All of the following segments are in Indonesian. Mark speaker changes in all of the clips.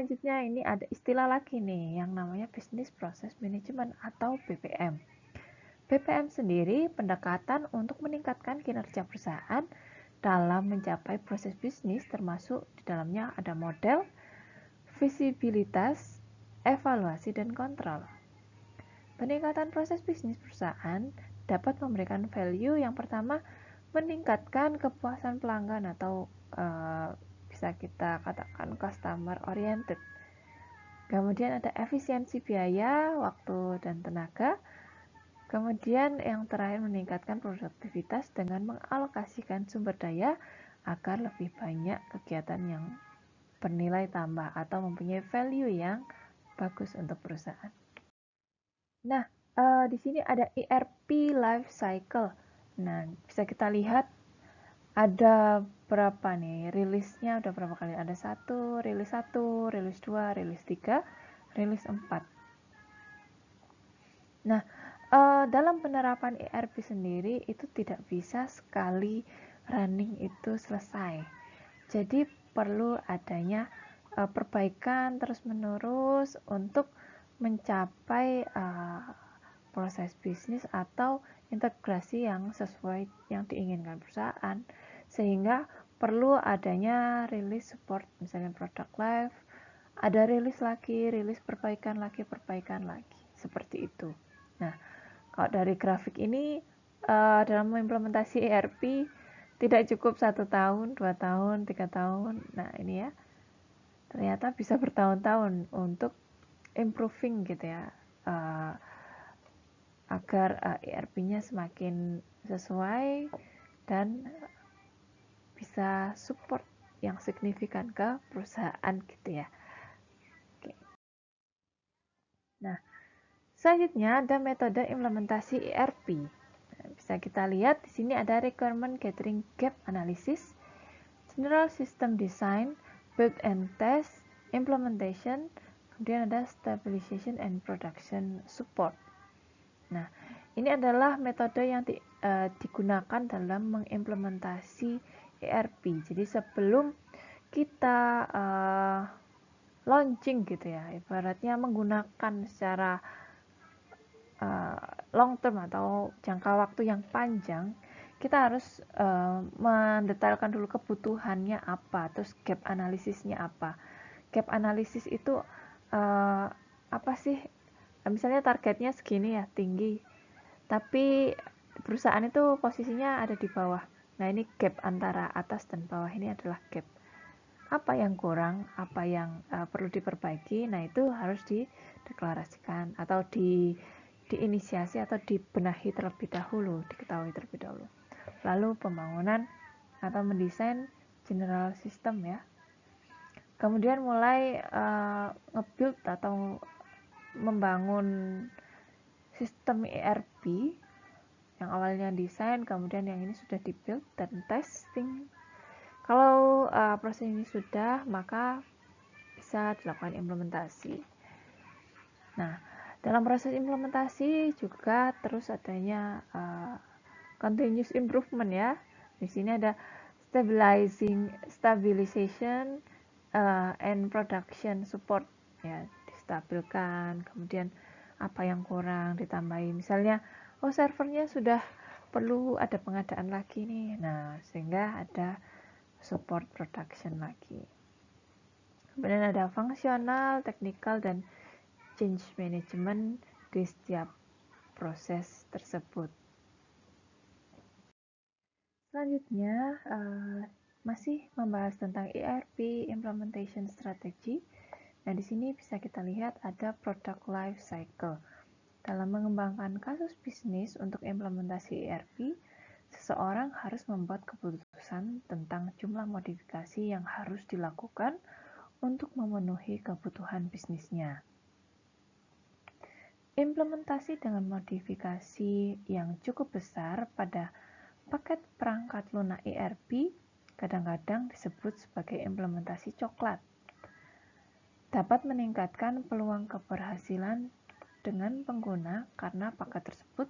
Speaker 1: selanjutnya ini ada istilah lagi nih yang namanya Business Process Management atau BPM. BPM sendiri pendekatan untuk meningkatkan kinerja perusahaan dalam mencapai proses bisnis, termasuk di dalamnya ada model, visibilitas, evaluasi, dan kontrol. Peningkatan proses bisnis perusahaan dapat memberikan value yang pertama, meningkatkan kepuasan pelanggan atau bisa kita katakan customer oriented. Kemudian ada efisiensi biaya, waktu, dan tenaga. Kemudian yang terakhir meningkatkan produktivitas dengan mengalokasikan sumber daya agar lebih banyak kegiatan yang bernilai tambah atau mempunyai value yang bagus untuk perusahaan. Nah, di sini ada ERP life cycle. Nah, bisa kita lihat ada berapa nih rilisnya, udah berapa kali, ada 1, rilis 1, rilis 2, rilis 3, rilis 4. Nah, dalam penerapan ERP sendiri itu tidak bisa sekali running itu selesai. Jadi perlu adanya perbaikan terus-menerus untuk mencapai proses bisnis atau integrasi yang sesuai yang diinginkan perusahaan, sehingga perlu adanya rilis support, misalnya product life, ada rilis lagi, rilis perbaikan lagi, seperti itu. Nah, kalau dari grafik ini dalam mengimplementasi ERP tidak cukup 1 tahun, 2 tahun, 3 tahun. Nah, ini ya, ternyata bisa bertahun-tahun untuk improving gitu ya, agar ERP-nya semakin sesuai dan bisa support yang signifikan ke perusahaan gitu ya. Oke. Nah, selanjutnya ada metode implementasi ERP. Nah, bisa kita lihat di sini ada requirement gathering gap analysis, general system design, build and test, implementation, kemudian ada stabilization and production support. Nah, ini adalah metode yang digunakan dalam mengimplementasi ERP. Jadi sebelum kita launching gitu ya, ibaratnya menggunakan secara long term atau jangka waktu yang panjang, kita harus mendetailkan dulu kebutuhannya apa, terus gap analisisnya apa. Gap analisis itu apa sih? Misalnya targetnya segini ya, tinggi, tapi perusahaan itu posisinya ada di bawah. Nah, ini gap antara atas dan bawah, ini adalah gap. Apa yang kurang, apa yang perlu diperbaiki, nah itu harus dideklarasikan atau diinisiasi atau dibenahi terlebih dahulu, diketahui terlebih dahulu. Lalu pembangunan atau mendesain general system ya. Kemudian mulai nge-build atau membangun sistem ERP yang awalnya desain, kemudian yang ini sudah di-build dan testing. Kalau proses ini sudah, maka bisa dilakukan implementasi. Nah, dalam proses implementasi juga terus adanya continuous improvement ya. Di sini ada stabilization and production support ya, distabilkan, kemudian apa yang kurang ditambahin. Misalnya, servernya sudah perlu ada pengadaan lagi nih. Nah, sehingga ada support production lagi. Kemudian ada fungsional, teknikal, dan change management di setiap proses tersebut. Selanjutnya masih membahas tentang ERP implementation strategy. Nah, di sini bisa kita lihat ada product life cycle. Dalam mengembangkan kasus bisnis untuk implementasi ERP, seseorang harus membuat keputusan tentang jumlah modifikasi yang harus dilakukan untuk memenuhi kebutuhan bisnisnya. Implementasi dengan modifikasi yang cukup besar pada paket perangkat lunak ERP kadang-kadang disebut sebagai implementasi coklat. Dapat meningkatkan peluang keberhasilan dengan pengguna karena paket tersebut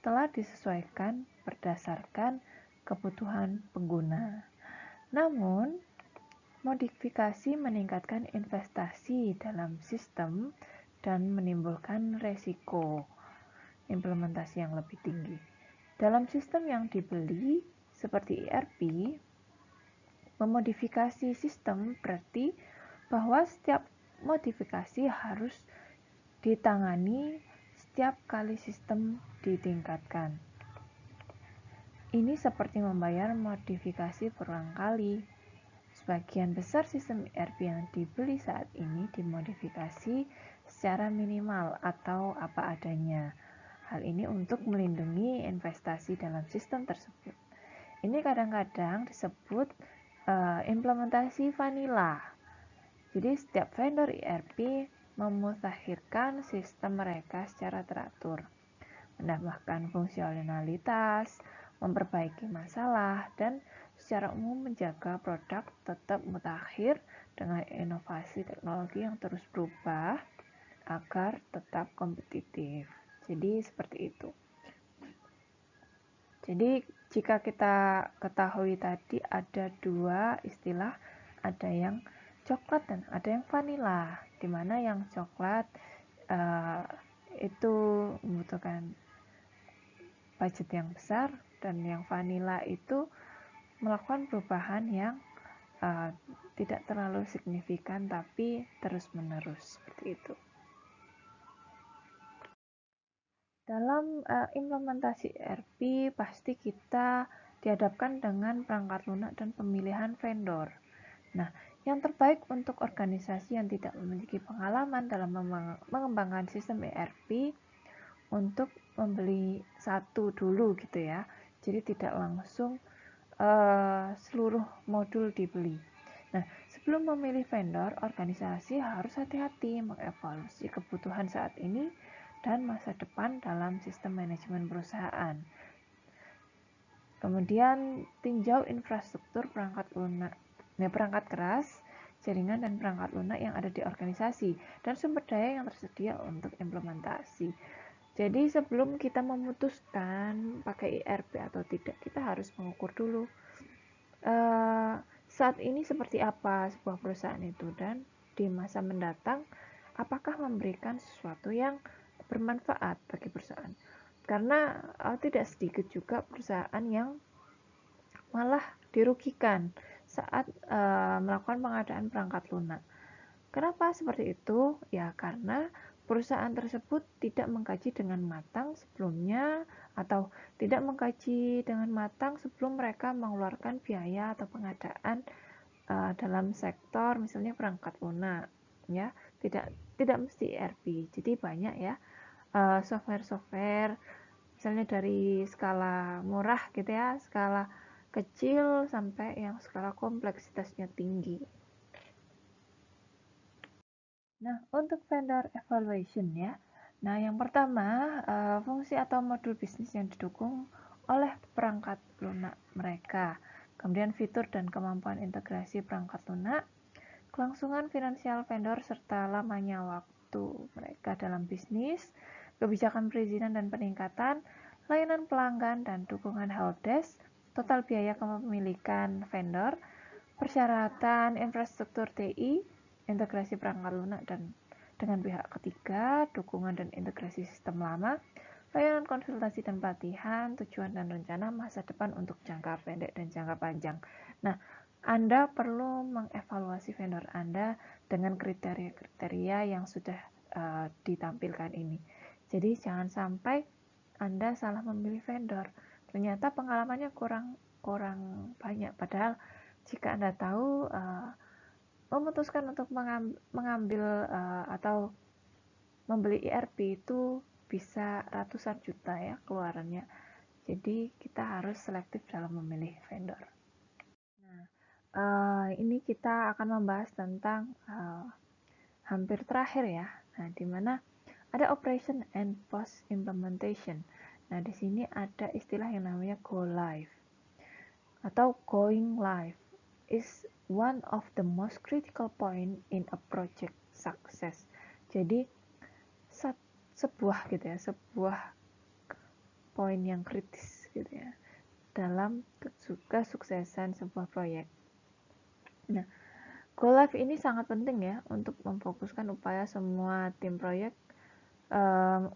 Speaker 1: telah disesuaikan berdasarkan kebutuhan pengguna. Namun, Modifikasi meningkatkan investasi dalam sistem dan menimbulkan resiko implementasi yang lebih tinggi. Dalam sistem yang dibeli, seperti ERP, memodifikasi sistem berarti bahwa setiap modifikasi harus ditangani setiap kali sistem ditingkatkan. Ini seperti membayar modifikasi berulang kali. Sebagian besar sistem ERP yang dibeli saat ini dimodifikasi secara minimal atau apa adanya. Hal ini untuk melindungi investasi dalam sistem tersebut. Ini kadang-kadang disebut implementasi vanilla. Jadi setiap vendor ERP memutakhirkan sistem mereka secara teratur, menambahkan fungsionalitas, memperbaiki masalah, dan secara umum menjaga produk tetap mutakhir dengan inovasi teknologi yang terus berubah agar tetap kompetitif. Jadi seperti itu. Jadi jika kita ketahui tadi ada dua istilah, ada yang coklat dan ada yang vanilla, dimana yang coklat itu membutuhkan budget yang besar, dan yang vanilla itu melakukan perubahan yang tidak terlalu signifikan tapi terus menerus, seperti itu. Dalam implementasi ERP pasti kita dihadapkan dengan perangkat lunak dan pemilihan vendor. Nah, yang terbaik untuk organisasi yang tidak memiliki pengalaman dalam mengembangkan sistem ERP untuk membeli satu dulu gitu ya. Jadi tidak langsung seluruh modul dibeli. Nah, sebelum memilih vendor, organisasi harus hati-hati mengevaluasi kebutuhan saat ini dan masa depan dalam sistem manajemen perusahaan. Kemudian tinjau infrastruktur perangkat lunak, perangkat keras, jaringan dan perangkat lunak yang ada di organisasi dan sumber daya yang tersedia untuk implementasi. Jadi sebelum kita memutuskan pakai ERP atau tidak, kita harus mengukur dulu saat ini seperti apa sebuah perusahaan itu, dan di masa mendatang apakah memberikan sesuatu yang bermanfaat bagi perusahaan. Karena tidak sedikit juga perusahaan yang malah dirugikan saat melakukan pengadaan perangkat lunak. Kenapa seperti itu? Ya karena perusahaan tersebut tidak mengkaji dengan matang sebelumnya, atau tidak mengkaji dengan matang sebelum mereka mengeluarkan biaya atau pengadaan dalam sektor misalnya perangkat lunak, ya tidak mesti ERP. Jadi banyak ya software misalnya dari skala murah gitu ya, skala kecil sampai yang skala kompleksitasnya tinggi. Nah, untuk vendor evaluation ya. Nah, yang pertama, fungsi atau modul bisnis yang didukung oleh perangkat lunak mereka. Kemudian fitur dan kemampuan integrasi perangkat lunak, kelangsungan finansial vendor serta lamanya waktu mereka dalam bisnis, kebijakan perizinan dan peningkatan, layanan pelanggan dan dukungan helpdesk, total biaya kepemilikan vendor, persyaratan infrastruktur TI, integrasi perangkat lunak dan dengan pihak ketiga, dukungan dan integrasi sistem lama, layanan konsultasi dan pelatihan, tujuan dan rencana masa depan untuk jangka pendek dan jangka panjang. Nah, Anda perlu mengevaluasi vendor Anda dengan kriteria-kriteria yang sudah ditampilkan ini. Jadi jangan sampai Anda salah memilih vendor. Ternyata pengalamannya kurang banyak. Padahal jika Anda tahu memutuskan untuk mengambil atau membeli ERP itu bisa ratusan juta ya keluarannya. Jadi kita harus selektif dalam memilih vendor. Nah, ini kita akan membahas tentang hampir terakhir ya. Nah, di mana ada operation and post implementation. Nah, di sini ada istilah yang namanya go live atau going live is one of the most critical point in a project success. Jadi sebuah poin yang kritis gitu ya dalam kesuksesan sebuah proyek. Nah, Go live ini sangat penting ya untuk memfokuskan upaya semua tim proyek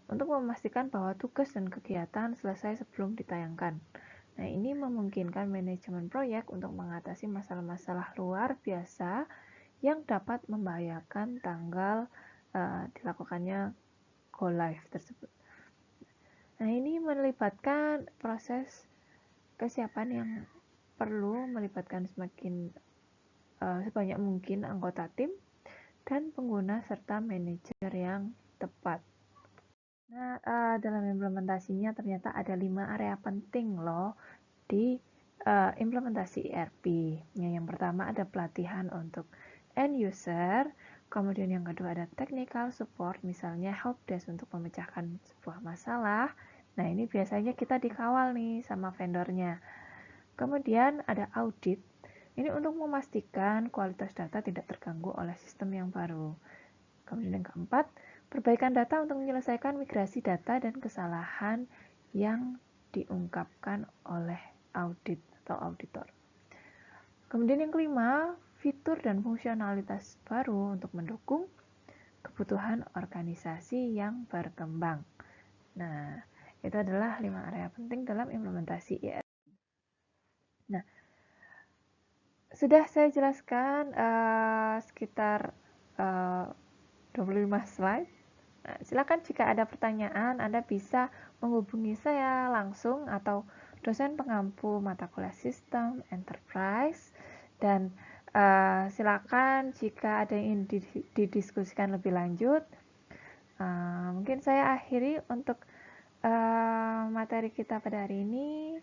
Speaker 1: untuk memastikan bahwa tugas dan kegiatan selesai sebelum ditayangkan. Nah, ini memungkinkan manajemen proyek untuk mengatasi masalah-masalah luar biasa yang dapat membahayakan tanggal dilakukannya go live tersebut. Nah, ini melibatkan proses kesiapan yang perlu melibatkan sebanyak mungkin anggota tim dan pengguna serta manajer yang tepat. Nah, dalam implementasinya ternyata ada 5 area penting loh di implementasi ERP. Yang pertama ada pelatihan untuk end user, kemudian yang kedua ada technical support, misalnya help desk untuk memecahkan sebuah masalah. Nah, ini biasanya kita dikawal nih sama vendornya. Kemudian ada audit, ini untuk memastikan kualitas data tidak terganggu oleh sistem yang baru. Kemudian yang keempat, perbaikan data untuk menyelesaikan migrasi data dan kesalahan yang diungkapkan oleh audit atau auditor. Kemudian yang kelima, fitur dan fungsionalitas baru untuk mendukung kebutuhan organisasi yang berkembang. Nah, itu adalah 5 area penting dalam implementasi ERP. Nah, sudah saya jelaskan sekitar 25 slide. Nah, silakan jika ada pertanyaan, Anda bisa menghubungi saya langsung atau dosen pengampu mata kuliah sistem enterprise. Dan silakan jika ada yang ingin didiskusikan lebih lanjut. Mungkin saya akhiri untuk materi kita pada hari ini.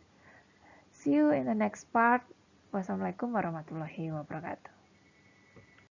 Speaker 1: See you in the next part. Wassalamualaikum warahmatullahi wabarakatuh.